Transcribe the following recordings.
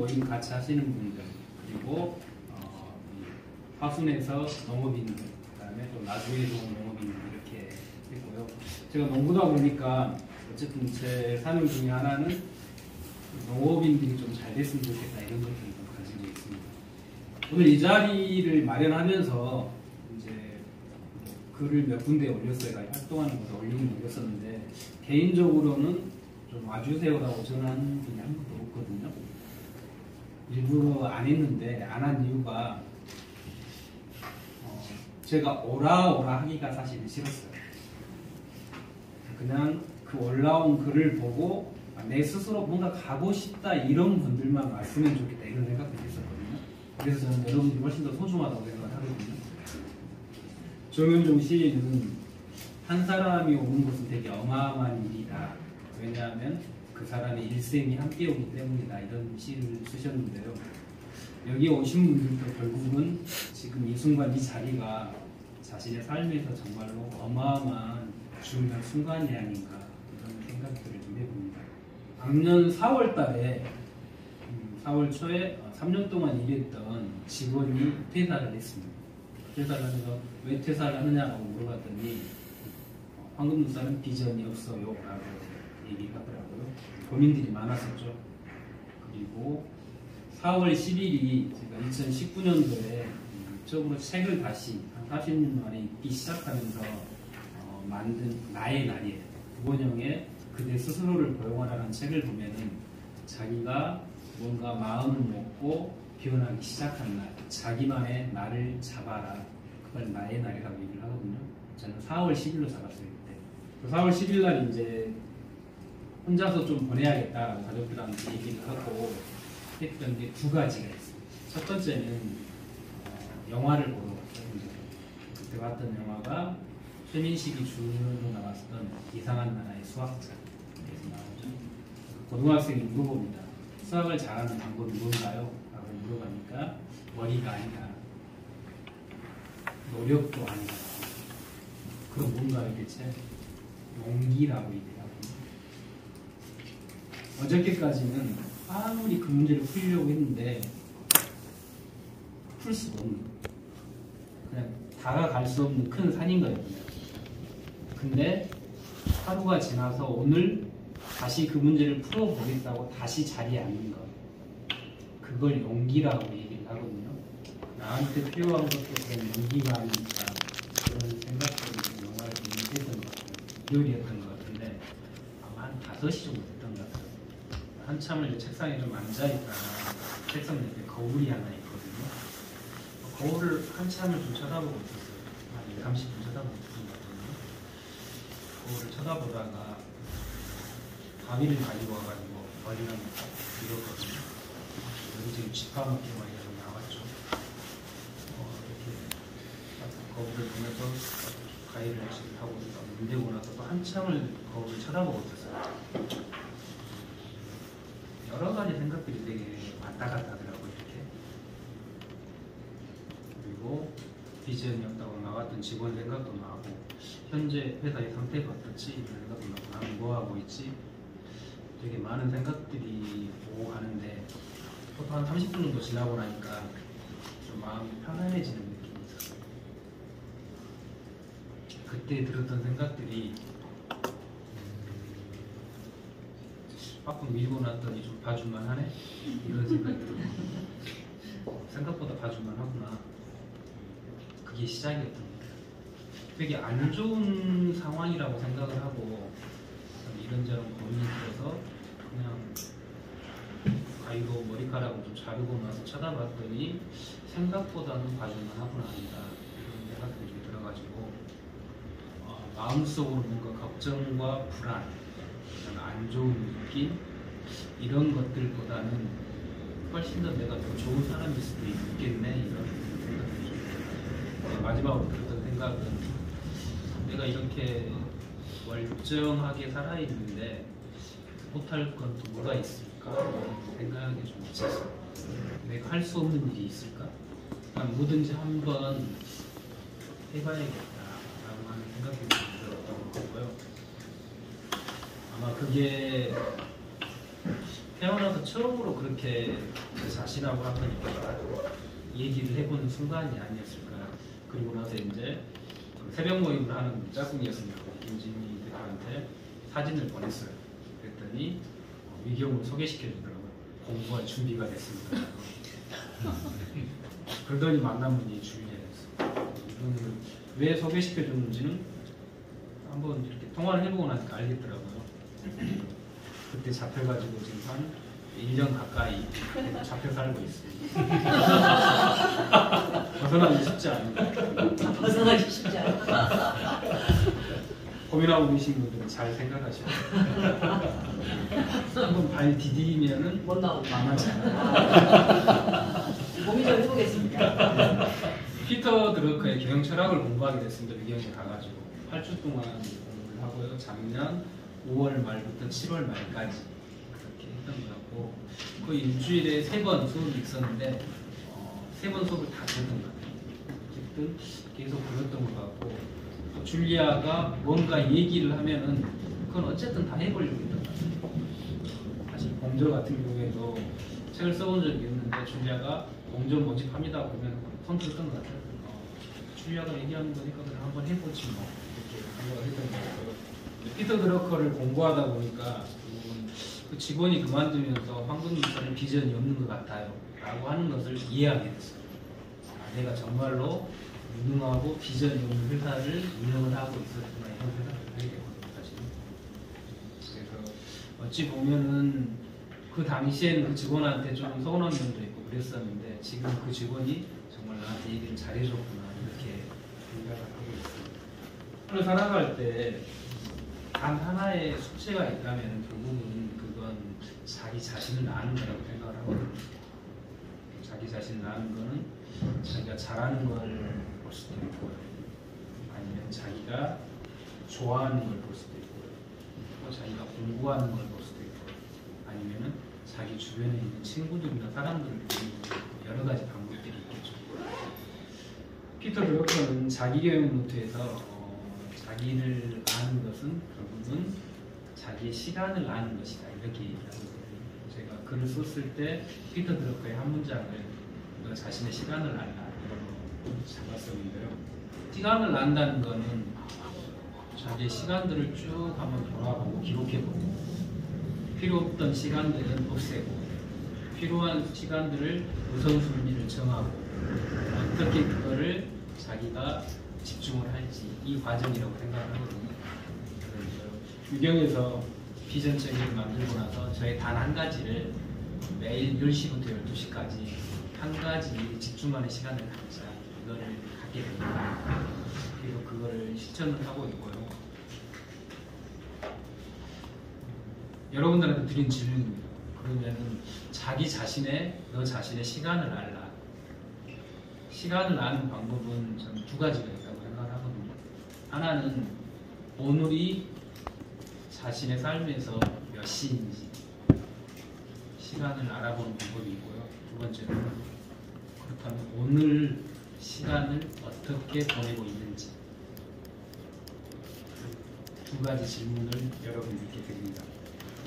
모임 같이 하시는 분들, 그리고 화순에서 농업인들, 그다음에 또 나주에 좋은 농업인들 이렇게 했고요. 제가 농구다 보니까 어쨌든 제 사명 중에 하나는 농업인들이 좀 잘 됐으면 좋겠다 이런 것들을 좀 가지고 있습니다. 오늘 이 자리를 마련하면서 이제 글을 몇 군데 올렸어요. 활동하는 곳에 올리긴 올렸었는데 개인적으로는 좀 와주세요라고 전화한 분이 한 분도 없거든요. 일부러 안 했는데 안 한 이유가 제가 오라 하기가 사실은 싫었어요. 그냥 그 올라온 글을 보고 내 스스로 뭔가 가고 싶다 이런 분들만 왔으면 좋겠다 이런 생각도 했었거든요. 그래서 저는 여러분들이 훨씬 더 소중하다고 생각을 하거든요. 정현종 시인은 한 사람이 오는 것은 되게 어마어마한 일이다. 왜냐하면 그 사람의 일생이 함께 오기 때문이다. 이런 시를 쓰셨는데요. 여기 오신 분들도 결국은 지금 이 순간 이 자리가 자신의 삶에서 정말로 어마어마한 중요한 순간이 아닌가 이런 생각들을 좀 해봅니다. 작년 4월 달에 4월 초에 3년 동안 일했던 직원이 퇴사를 했습니다. 퇴사를 하면서 왜 퇴사를 하느냐고 물어봤더니 황금눈살은 비전이 없어요 라고 얘기를 하더라고요. 고민들이 많았었죠. 그리고 4월 10일이 제가 2019년도에 이쪽으로 책을 다시 한 40년 만에 읽기 시작하면서 만든 나의 날이에요. 구본영의 그대 스스로를 고용하라는 책을 보면은 자기가 뭔가 마음을 먹고 변하기 시작한 날, 자기만의 날을 잡아라. 그걸 나의 날이라고 얘기를 하거든요. 저는 4월 10일로 잡았어요. 그때. 4월 10일 날 이제 혼자서 좀 보내야겠다라고 가족들한테 얘기를 하고 했던 게 두 가지가 있어요. 첫 번째는 영화를 보러 갔어요. 그때 봤던 영화가 최민식이 주연으로 나왔던 이상한 나라의 수학자. 고등학생이 물어봅니다. 수학을 잘하는 방법이 뭔가요? 라고 물어보니까 머리가 아니다. 노력도 아니다. 그럼 뭔가요 대체? 용기라고 얘기하거든요. 어저께까지는 아무리 그 문제를 풀려고 했는데 풀 수가 없는 그냥 다가갈 수 없는 큰 산인 거예요. 근데 하루가 지나서 오늘 다시 그 문제를 풀어보겠다고 다시 자리에 앉는 것, 그걸 용기라고 얘기를 하거든요. 나한테 필요한 것도 그런 용기가 아닐까 그런 생각들이 영화를 보면서 했던 것 같아요. 기울이었던 것 같은데 아마 한 5시 정도 됐던 것 같아요. 한참을 책상에 좀 앉아있다가 책상 옆에 거울이 하나 있거든요. 거울을 한참을 좀 쳐다보고 있었어요. 한 30분 쳐다보고 있었던 것 같거든요. 거울을 쳐다보다가 가위를 가지고 와가지고 머리랑 밀었거든요. 여기 지금 지파먹기 막 이러고 나왔죠. 이렇게 거울을 보면서 가위를 지금 하고 문대고 나서 또 한참을 거울을 쳐다보고 있었어요. 여러 가지 생각들이 되게 왔다 갔다 하더라고요. 이렇게. 그리고 비전이 없다고 나왔던 직원 생각도 나고 현재 회사의 상태가 어떻지 이런 생각도 나고 나는 뭐하고 있지 되게 많은 생각들이 오고 가는데 보통 한 30분 정도 지나고 나니까 좀 마음이 편안해지는 느낌이 있었어요. 그때 들었던 생각들이 밖으로 밀고 났더니 좀 봐줄만 하네? 이런 생각이 들어요. 생각보다 봐줄만 하구나. 그게 시작이었던 거예요. 되게 안 좋은 상황이라고 생각을 하고 이런저런 고민이 들어서 그냥 가위로 머리카락을 좀 자르고 나서 쳐다봤더니 생각보다는 봐줄만 하구나 아니다. 이런 생각들이 좀 들어가지고 마음속으로 뭔가 걱정과 불안, 안 좋은 느낌 이런 것들보다는 훨씬 더 내가 더 좋은 사람일 수도 있겠네 이런 생각이 좀 들어요. 마지막으로 들었던 생각은 내가 이렇게 멀쩡하게 살아있는데 못할 건 또 뭐가 있을까? 이런 생각이 좀 있었어요. 내가 할 수 없는 일이 있을까? 그냥 뭐든지 한번 해봐야겠다라고 하는 생각이 좀 들었던 거고요. 아마 그게 태어나서 처음으로 그렇게 그 자신하고 한번 얘기를 해보는 순간이 아니었을까. 그리고 나서 이제 새벽 모임을 하는 짝꿍이었습니다. 김진희 대표한테 사진을 보냈어요. 그랬더니 위경을 소개시켜주더라고요. 공부할 준비가 됐습니다. 그러더니 만난 분이 줄리아였어요. 이분을 왜 소개시켜줬는지는 한번 이렇게 통화를 해보고 나니까 알겠더라고요. 그때 잡혀가지고 지금 한 1년 가까이 잡혀 살고 있습니다. 벗어나기 쉽지 않은데. 벗어나기 쉽지 않아. 고민하고 계신 분들은 잘 생각하셔야 돼요. 한번 발 디디면은 못 나오고 만만치 않아요. 고민 좀 해보겠습니다. 피터 드러커의 경영 철학을 공부하게 됐습니다. 미경에 가가지고 8주 동안 공부를 하고요. 작년 5월 말부터 7월 말까지 그렇게 했던 것 같고 그 일주일에 3번 수업이 있었는데 3번 수업을 다 들었던 것 같아요. 어쨌든 계속 들었던 것 같고 또 줄리아가 뭔가 얘기를 하면은 그건 어쨌든 다 해보려고 했던 것 같아요. 사실 공조 같은 경우에도 책을 써본 적이 있는데 줄리아가 공조 모집합니다 보면 손 들었던 것 같아요. 줄리아가 얘기하는 거니까 그냥 한번 해보지 뭐 이렇게 생각을 했던 것 같고요. 피터 드러커를 공부하다 보니까 그 직원이 그만두면서 황금물산에 비전이 없는 것 같아요 라고 하는 것을 이해하게 됐어요. 내가 정말로 유능하고 비전이 없는 회사를 운영을 하고 있었구나 이런 생각을 하게 됐거든요. 사실. 그래서 어찌 보면은 그 당시에는 그 직원한테 좀 서운한 면도 있고 그랬었는데 지금 그 직원이 정말 나한테 얘기를 잘해줬구나 이렇게 생각을 하고 있습니다. 하루 살아갈 때 단 하나의 숙제가 있다면 결국은 그건 자기 자신을 아는 거라고 생각을 하거든요. 자기 자신을 아는 거는 자기가 잘하는 걸 볼 수도 있고요. 아니면 자기가 좋아하는 걸 볼 수도 있고요. 또 자기가 공부하는 걸 볼 수도 있고요. 아니면은 자기 주변에 있는 친구들이나 사람들을 보는 여러 가지 방법들이 있겠죠. 피터 드러커는 자기교육 노트에서 자기를 아는 것은 결국은 자기의 시간을 아는 것이다 이렇게 얘기하거든요. 제가 글을 썼을 때 피터 드러커의 한 문장을 너 자신의 시간을 알라 이걸로 잡았었는데요. 시간을 안다는 거는 자기의 시간들을 쭉 한번 돌아보고 기록해보고 필요 없던 시간들은 없애고 필요한 시간들을 우선순위를 정하고 어떻게 그거를 자기가 집중을 할지 이 과정이라고 생각을 하거든요. 그래서 유경에서 비전 체계를 만들고 나서 저의 단 한 가지를 매일 10시부터 12시까지 한 가지 집중하는 시간을 갖자 이거를 갖게 됩니다. 그리고 그거를 실천을 하고 있고요. 여러분들한테 드린 질문입니다. 그러면은 자기 자신의 너 자신의 시간을 알라. 시간을 아는 방법은 저는 두 가지가 있다고 생각을 하거든요. 하나는 오늘이 자신의 삶에서 몇 시인지 시간을 알아보는 방법이 있고요. 두 번째는 그렇다면 오늘 시간을 어떻게 보내고 있는지 두 가지 질문을 여러분들께 드립니다.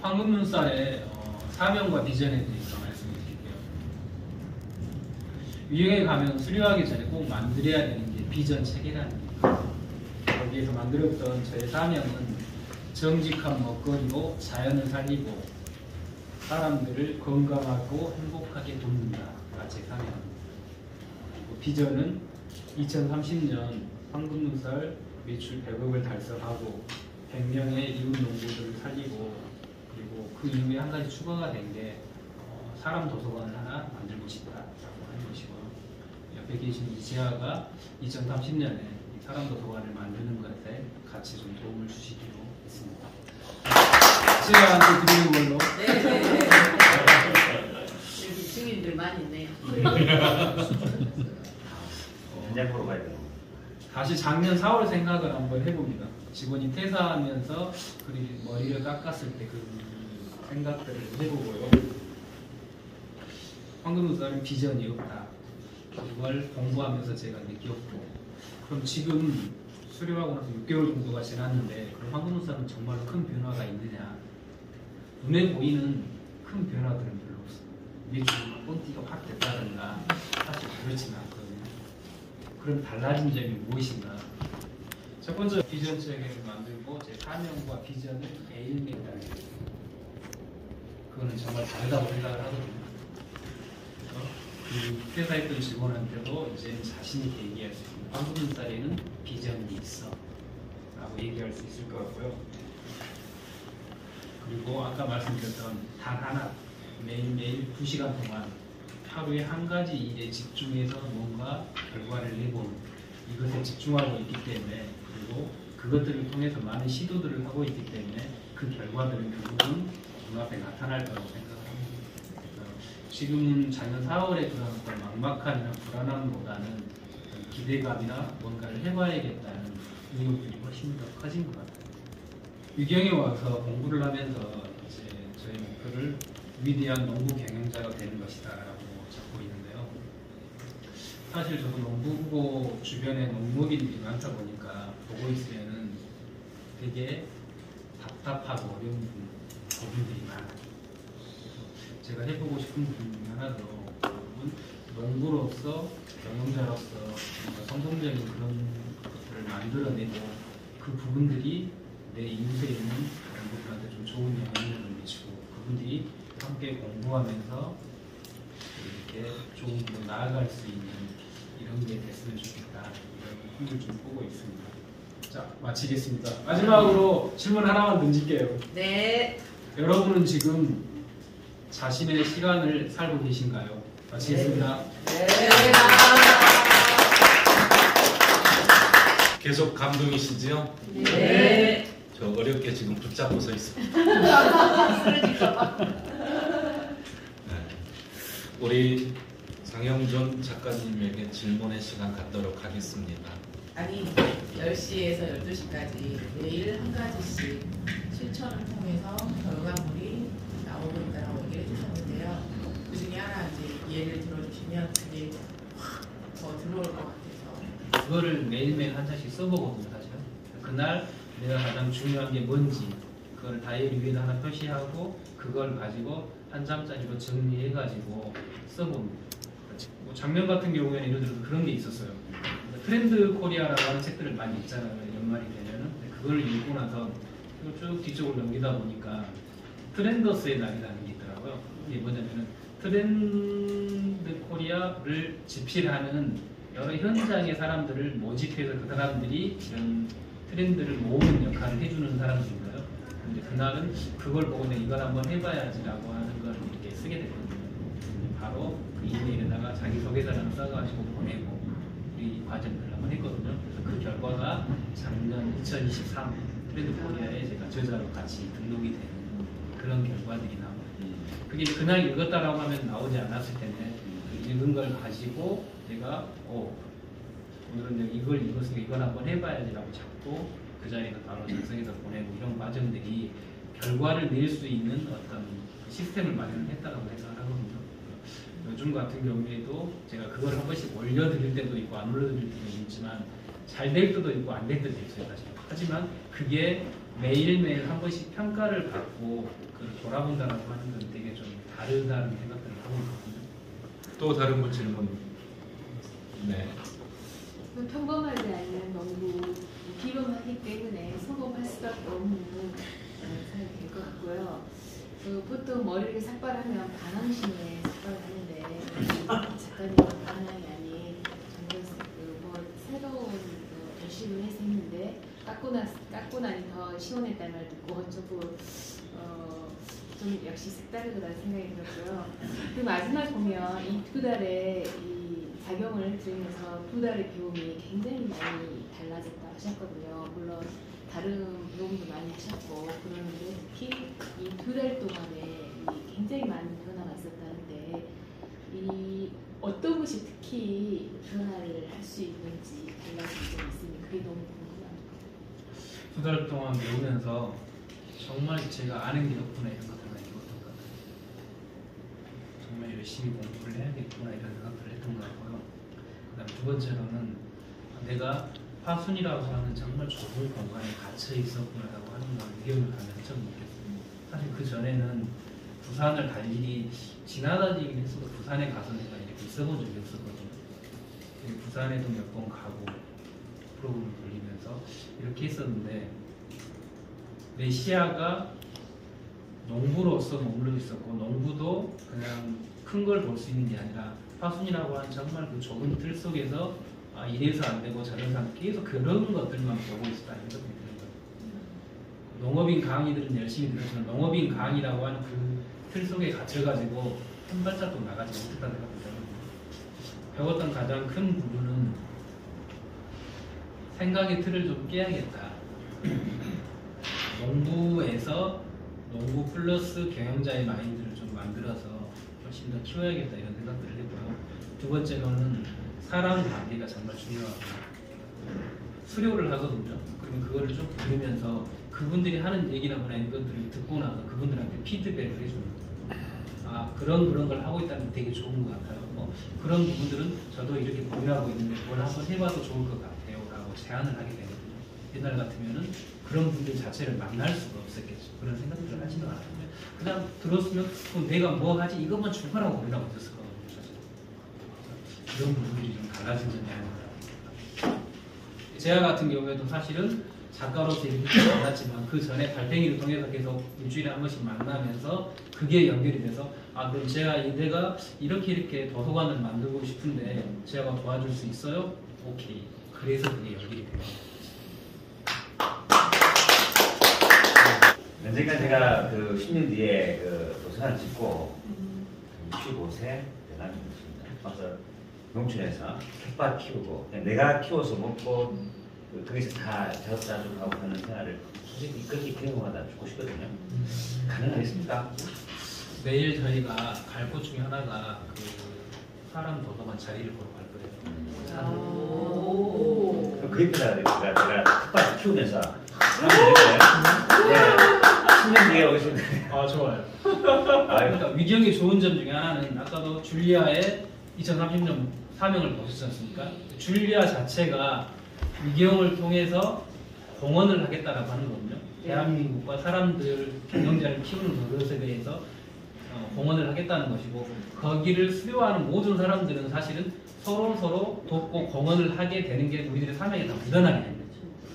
황금눈살의 사명과 비전에 대해서 말씀드릴게요. 유형에 가면 수료하기 전에 꼭 만들어야 되는 게 비전 체계라는 거예요. 거기에서 만들었던 저의 사명은 정직한 먹거리로 자연을 살리고 사람들을 건강하고 행복하게 돕는다가 제 사명입니다. 비전은 2030년 황금눈살 매출 100억을 달성하고 100명의 이웃 농부들을 살리고 그리고 그 이후에 한 가지 추가가 된 게 사람 도서관을 하나 만들고 싶다라고 하는 것이고요. 옆에 계신 이지아가 2030년에 사람 도서관을 만드는 것에 같이 좀 도움을 주시기로 했습니다. 지아한테 드리는 걸로. 네. 여기 증인들 많이 있네요. 현장 보러 가야 돼요. 다시 작년 4월 생각을 한번 해봅니다. 직원이 퇴사하면서 그리 머리를 깎았을 때 그 생각들을 해보고요. 황금눈살은 비전이 없다. 그걸 공부하면서 제가 느꼈고 그럼 지금 수료하고 나서 6개월 정도가 지났는데 그럼 황금눈살은 정말로 큰 변화가 있느냐. 눈에 보이는 큰 큰 변화들은 별로 없어요. 매출 꼰띠가 확 됐다든가 사실 그렇지는 않거든요. 그럼 달라진 점이 무엇인가? 첫 번째 비전 체계를 만들고 제 사명과 비전을 매일매일 달리고 그거는 정말 다르다고 생각을 하거든요. 그래서 그 회사에 있던 직원한테도 이제 자신 있게 얘기할 수 있는 한국인살에는 비전이 있어 라고 얘기할 수 있을 것 같고요. 그리고 아까 말씀드렸던 단 하나 매일매일 2시간 동안 하루에 한 가지 일에 집중해서 뭔가 결과를 내보는 이것에 집중하고 있기 때문에 그리고 그것들을 통해서 많은 시도들을 하고 있기 때문에 그 결과들은 결국은 눈앞에 나타날 거라고 생각합니다. 지금 작년 4월에 그런 어떤 막막함이나 불안함보다는 기대감이나 뭔가를 해봐야겠다는 의욕들이 훨씬 더 커진 것 같아요. 유경에 와서 공부를 하면서 이제 저희 목표를 위대한 농부 경영자가 되는 것이다라고 잡고 있는데요. 사실 저도 농부 후보 주변에 농목인들이 많다 보니까 보고 있으면은 되게 답답하고 어려운 부분들이 많아요. 제가 해보고 싶은 부분 중에 하나도 농부로서 경영자로서 뭔가 성공적인 그런 것들을 만들어내고 그 부분들이 내 인생에 있는 다른 분들한테 좀 좋은 영향력을 미치고 그분들이 함께 공부하면서 이렇게 좋은 길로 나아갈 수 있는 이런 게 됐으면 좋겠다 이런 꿈을 좀 꾸고 있습니다. 자, 마치겠습니다. 마지막으로 질문 하나만 던질게요. 네. 여러분은 지금 자신의 시간을 살고 계신가요? 마치겠습니다. 네. 계속 감동이시지요? 네. 저 어렵게 지금 붙잡고 서 있습니다. 네. 우리 장영준 작가님에게 질문의 시간 갖도록 하겠습니다. 아니 10시에서 12시까지 매일 한 가지씩 실천을 통해서 결과물이 나오고 있다고 얘기를 해주셨는데요. 그 중에 하나 이제 예를 들어주시면 그게 확 더 들어올 것 같아서. 그거를 매일매일 한 장씩 써보거든요. 사실 그날 내가 가장 중요한 게 뭔지 그걸 다이어리 위에다 하나 표시하고 그걸 가지고 한 장짜리로 정리해가지고 써봅니다. 뭐 작년 같은 경우에는 예를 들어서 그런 게 있었어요. 트렌드 코리아라고 하는 책들을 많이 읽잖아요. 연말이 되면은 그걸 읽고 나서 쭉 뒤쪽을 넘기다 보니까 트렌더스의 날이라는 게 있더라고요. 이게 뭐냐면은 트렌드 코리아를 집필하는 여러 현장의 사람들을 모집해서 그 사람들이 이런 트렌드를 모으는 역할을 해주는 사람들인 거예요. 근데 그날은 그걸 보고 내가 이걸 한번 해봐야지라고 하는 걸 이렇게 쓰게 됐거든요. 바로 그 이메일에다가 자기소개서를 써가지고 보내고 우리 과정을 한번 했거든요. 그래서 그 결과가 작년 2023 트렌드 코리아에 제가 저자로 같이 등록이 되는 그런 결과들이 나와요. 그게 그날 읽었다라고 하면 나오지 않았을 텐데 그 읽은 걸 가지고 내가 오늘은 내가 이걸 읽었으니까 이걸 한번 해봐야지라고 잡고 그 자리에서 바로 작성해서 보내고 이런 과정들이 결과를 낼 수 있는 어떤 시스템을 마련했다고 생각을 하거든요. 요즘 같은 경우에도 제가 그걸 한 번씩 올려드릴 때도 있고 안 올려드릴 때도 있지만 잘 될 때도 있고 안 될 때도 있어요. 사실. 하지만 그게 매일매일 한 번씩 평가를 받고 그걸 돌아본다라고 하는 건 되게 좀 다르다는 생각들을 하고 있거든요. 또 다른 분 질문. 네. 평범하지 않는 너무 비범하기 때문에 성공할 수밖에 없는 삶이 될 것 같고요. 보통 머리를 삭발하면 반항심에 삭발하는데 작가님은 반항이 아닌 정말 새로운 결심을 해서 했는데 깎고 나니 더 시원했다는 말 듣고 조금 좀 역시 색다르다는 생각이 들었고요. 그 마지막 보면 이 두 달의 이 작용을 들으면서 두 달의 배움이 굉장히 많이 달라졌다 하셨거든요. 물론 다른 노동도 많이 하셨고 그러는데 특히 이 두 달 동안에 굉장히 많은 변화가 있었다는데 이 어떤 것이 특히 변화를 할 수 있는지 달라진 점이 있으면 그게 너무 궁금합니다. 두 달 동안 배우면서 정말 제가 아는 게 없구나 이런 것들 많이 배웠던 것 같아요. 정말 열심히 공부를 해야겠구나 이런 생각들을 했던 것 같고요. 그다음 두 번째로는 내가 화순이라고 하는 정말 좁은 공간에 갇혀 있었구나라고 하는 걸 의견을 가면 처음 느꼈어요. 사실 그 전에는 부산을 갈 일이 지나다니긴 했어도 부산에 가서 내가 이렇게 있어본 적이 없었거든요. 부산에도 몇 번 가고 프로그램을 돌리면서 이렇게 했었는데 내 시야가 농부로서 머물러 있었고 농부도 그냥 큰 걸 볼 수 있는 게 아니라 파순이라고 하는 정말 그 좁은 틀 속에서 이래서 안 되고 저래서 안 되고 계속 그런 것들만 보고 있었다는 생각이 드는 거예요. 농업인 강의들은 열심히 들었지만 농업인 강의라고 하는 그 틀 속에 갇혀가지고 한 발짝도 나가지 못했다는 생각이 들어요. 배웠던 가장 큰 부분은 생각의 틀을 좀 깨야겠다. 농부에서 농부 플러스 경영자의 마인드를 좀 만들어서 훨씬 더 키워야겠다 이런 생각들을 했고요. 두 번째로는 사람 관계가 정말 중요하고 수료를 하거든요. 그러면 그거를 좀 들으면서 그분들이 하는 얘기나 뭐나 이런 것들을 듣고 나서 그분들한테 피드백을 해주는 거예요. 그런 걸 하고 있다는 게 되게 좋은 것 같아요. 그런 부분들은 저도 이렇게 고민하고 있는데 그걸 한번 해봐도 좋을 것 같아요 라고 제안을 하게 되거든요. 옛날 같으면은 그런 분들 자체를 만날 수가 없었겠죠. 그런 생각들을 하지도 않았는데 그냥 들었으면 그럼 내가 뭐 하지 이것만 출발하고 고민하고 있었을 거거든요. 사실. 이런 부분들이 좀 달라진 점이 아닌가. 제가 같은 경우에도 사실은 작가로서 이렇게 만났지만 그 전에 달팽이를 통해서 계속 일주일에 한 번씩 만나면서 그게 연결이 돼서 그럼 내가 이렇게 도서관을 만들고 싶은데 제가 도와줄 수 있어요? 오케이. 그래서 그게 연결이 돼요. 언젠가 제가 그 10년 뒤에 그 도서관을 짓고 65세 대단했습니다. 와서 농촌에서 텃밭 키우고 그냥 내가 키워서 먹고 거기서 다 작업자들하고 하는 생활을 솔직히 그렇게 경험하다 죽고 싶거든요. 가능하겠습니까? 내일 저희가 갈 곳 중에 하나가 그 사람 도서관 자리를 보러 갈 거예요. 그럼 그 옆에다가 내가 텃밭 키우면서 네. 10년 뒤에 오겠습니다. 좋아요. 그러니까 위경의 좋은 점 중에 하나는 아까도 줄리아의 2030년 사명을 보셨지 않습니까? 줄리아 자체가 위경을 통해서 공헌을 하겠다라고 하는 거거든요. 대한민국과 사람들, 경영자를 키우는 그것에 대해서 공헌을 하겠다는 것이고 거기를 수료하는 모든 사람들은 사실은 서로 돕고 공헌을 하게 되는 게 우리들의 사명에 다 묻어나게 됩니다.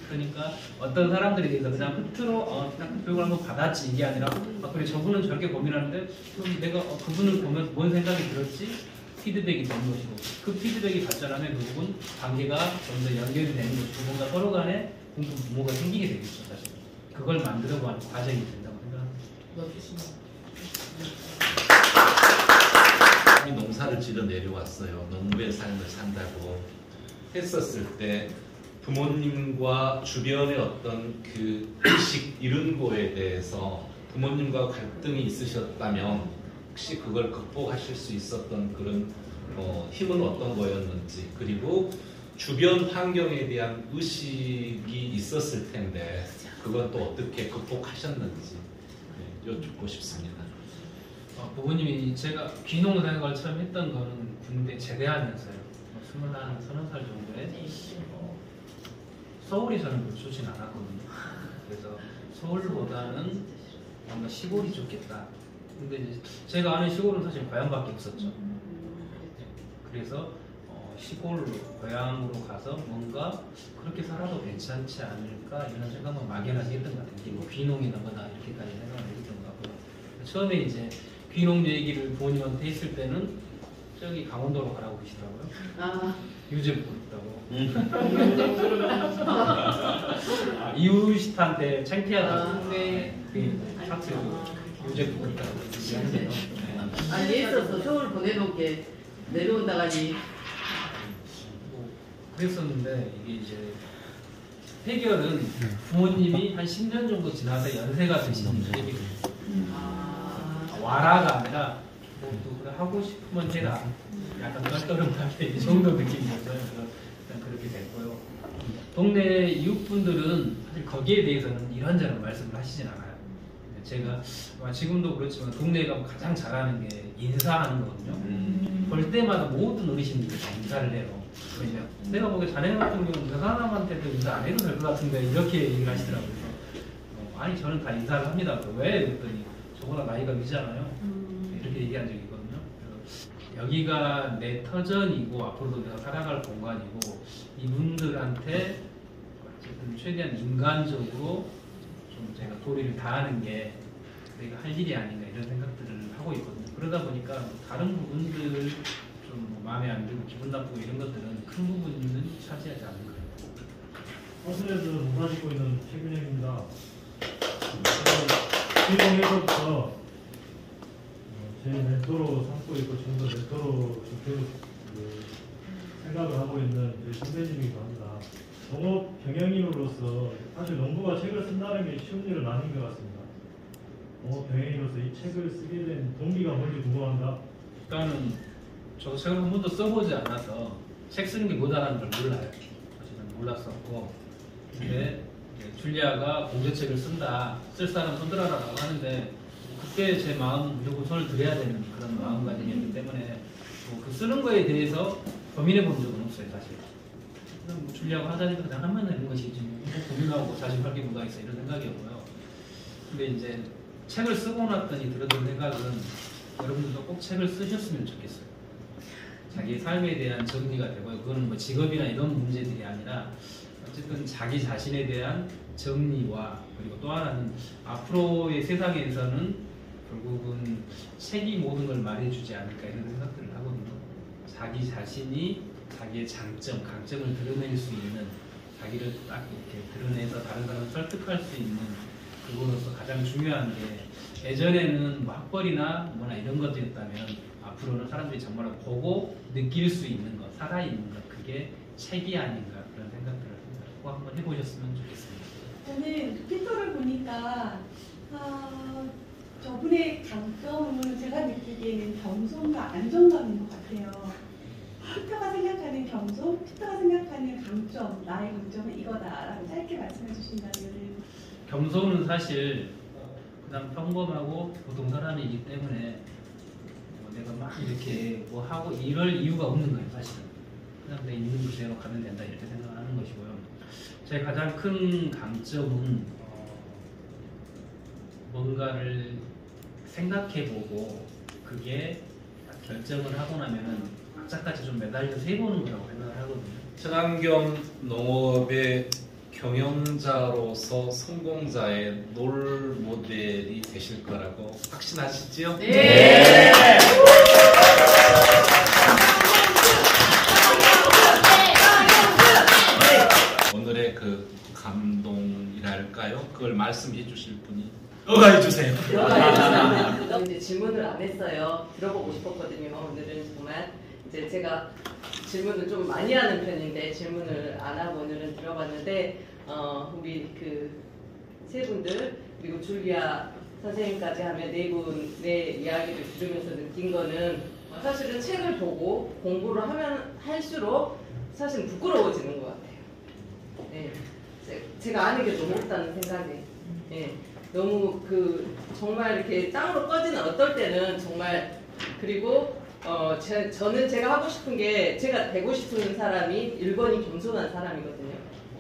그러니까 어떤 사람들에 대해서 그냥 끝으로 그냥 교육을 한번 받았지 이게 아니라 그래 저분은 저렇게 고민하는데 그럼 내가 그분을 보면 뭔 생각이 들었지? 피드백이 되는 것이고 그 피드백이 발전하면 결국은 관계가 좀 더 연결이 되는 것이고 뭔가 서로 간에 공통 부모가 생기게 되겠죠. 사실 그걸 만들어가는 과정이 된다고 생각합니다. 농사를 지어 내려왔어요. 농부의 삶을 산다고 했었을 때 부모님과 주변의 어떤 그 의식 이런 거에 대해서 부모님과 갈등이 있으셨다면 혹시 그걸 극복하실 수 있었던 그런 힘은 어떤 거였는지 그리고 주변 환경에 대한 의식이 있었을 텐데 그건 또 어떻게 극복하셨는지 여쭙고 싶습니다. 부모님이 제가 귀농 생활을 처음 했던 거는 군대 제대하면서요. 21~30살 정도에 서울이 저는 그렇게 좋진 않았거든요. 그래서 서울보다는 뭔가 시골이 좋겠다. 근데 이제 제가 아는 시골은 사실 고향밖에 없었죠. 그래서 시골로 고향으로 가서 뭔가 그렇게 살아도 괜찮지 않을까 이런 생각만 막연하게 했던 것 같아요. 뭐 귀농이나 뭐다 이렇게까지 생각을 했던 것 같고요. 처음에 이제 귀농 얘기를 부모님한테 했을 때는 저기 강원도로 가라고 그러시더라고요. 유재포 있다고. 이웃한테 창피하다고. 네. 사투리 유재포 있다고 얘기하는데요. 있어서 서울 보내놓게 내려온다가니. 그랬었는데 이게 이제 해결은 부모님이 한 10년 정도 지나서 연세가 드시는 분들이 와라가 아니라 또 그래 하고 싶으면 해라. 약간 떨떠름하게 이 정도 느낌이었어요. 그래서 그렇게 됐고요. 동네 이웃분들은 사실 거기에 대해서는 이런저런 말씀을 하시진 않아요. 제가 지금도 그렇지만 동네에 가면 가장 잘하는 게 인사하는 거거든요. 볼 때마다 모든 어르신들이 다 인사를 해요. 왜냐? 내가 보기에 자네 같은 경우는 그 사람한테도 인사 안 해도 될 것 같은데 이렇게 얘기를 하시더라고요. 아니 저는 다 인사를 합니다. 왜? 그랬더니 저보다 나이가 위잖아요. 선생님도 얘기한 적이 있거든요. 여기가 내 터전이고 앞으로도 내가 살아갈 공간이고 이분들한테 어쨌든 최대한 인간적으로 좀 제가 도리를 다하는 게 내가 할 일이 아닌가 이런 생각들을 하고 있거든요. 그러다 보니까 다른 부분들 좀 마음에 안 들고 기분 나쁘고 이런 것들은 큰 부분은 차지하지 않는 거예요. 화순에서 농사 짓고 있는 최균영입니다. 시공에서부터 제 멘토로 삼고 있고 지금도 멘토로 계속 생각을 하고 있는 저희 선배님이기도 합니다. 농업 경영인으로서 사실 농부가 책을 쓴다는 게 쉬운 일은 아닌 것 같습니다. 농업 경영인으로서 이 책을 쓰게 된 동기가 뭔지 궁금합니다. 일단은 저도 책을 한 번도 써보지 않아서 책 쓰는 게 뭐다라는 걸 몰라요. 사실은 몰랐었고 근데 줄리아가 공제책을 쓴다, 쓸 사람 손들어라라고 하는데 그때 제 마음은 무조건 손을 들여야 되는 그런 마음가짐이었기 때문에 그 쓰는 거에 대해서 고민해 본 적은 없어요, 사실. 그냥 뭐 줄리아가 하자니까 그냥 하면 되는 것이지 뭐 고민하고 자신 밝게 뭐가 있어 이런 생각이었고요. 근데 이제 책을 쓰고 났더니 들었던 생각은 여러분들도 꼭 책을 쓰셨으면 좋겠어요. 자기 삶에 대한 정리가 되고요. 그거는 뭐 직업이나 이런 문제들이 아니라 어쨌든 자기 자신에 대한 정리와 그리고 또 하나는 앞으로의 세상에서는 결국은 책이 모든 걸 말해주지 않을까 이런 생각들을 하거든요. 자기 자신이 자기의 장점, 강점을 드러낼 수 있는 자기를 딱 이렇게 드러내서 다른 사람을 설득할 수 있는 그거로서 가장 중요한 게 예전에는 뭐 학벌이나 뭐나 이런 것들이었다면 앞으로는 사람들이 정말 보고 느낄 수 있는 것, 살아있는 것 그게 책이 아닌가 그런 생각들을 꼭 한번 해보셨으면 좋겠습니다. 저는 피터를 보니까 저분의 강점은 제가 느끼기에는 겸손과 안정감인 것 같아요. 피터가 생각하는 겸손, 피터가 생각하는 강점, 나의 강점은 이거다라고 짧게 말씀해 주신다면. 겸손은 사실 그냥 평범하고 보통 사람이기 때문에 내가 막 이렇게 뭐 하고 이럴 이유가 없는 거예요, 사실은. 그냥 내 있는 그대로 가면 된다 이렇게 생각하는 것이고요. 제 가장 큰 강점은 뭔가를 생각해보고 그게 딱 결정을 하고 나면은 악착같이 좀 매달려서 해보는 거라고 생각을 하거든요. 친환경 농업의 경영자로서 성공자의 롤 모델이 되실 거라고 확신하시지요? 네. 오늘의 그 감동이랄까요? 그걸 말씀해 주실 분이 어가해 주세요. 이제 질문을 안 했어요. 들어보고 싶었거든요. 오늘은 정말 이제 제가 질문을 좀 많이 하는 편인데 질문을 안 하고 오늘은 들어봤는데 우리 그 세 분들 그리고 줄리아 선생님까지 하면 네 분의 이야기를 들으면서 느낀 거는 사실은 책을 보고 공부를 하면 할수록 사실 부끄러워지는 것 같아요. 네. 제가 아는 게 너무 없다는 생각이. 네. 너무 정말 이렇게 땅으로 꺼지는 어떨 때는 정말 그리고 저는 제가 하고 싶은 게 제가 되고 싶은 사람이 1번이 겸손한 사람이거든요.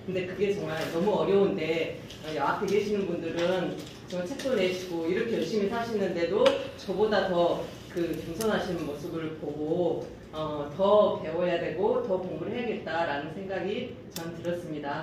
근데 그게 정말 너무 어려운데 앞에 계시는 분들은 정말 책도 내시고 이렇게 열심히 사시는데도 저보다 더 겸손하시는 모습을 보고 더 배워야 되고 더 공부를 해야겠다라는 생각이 전 들었습니다.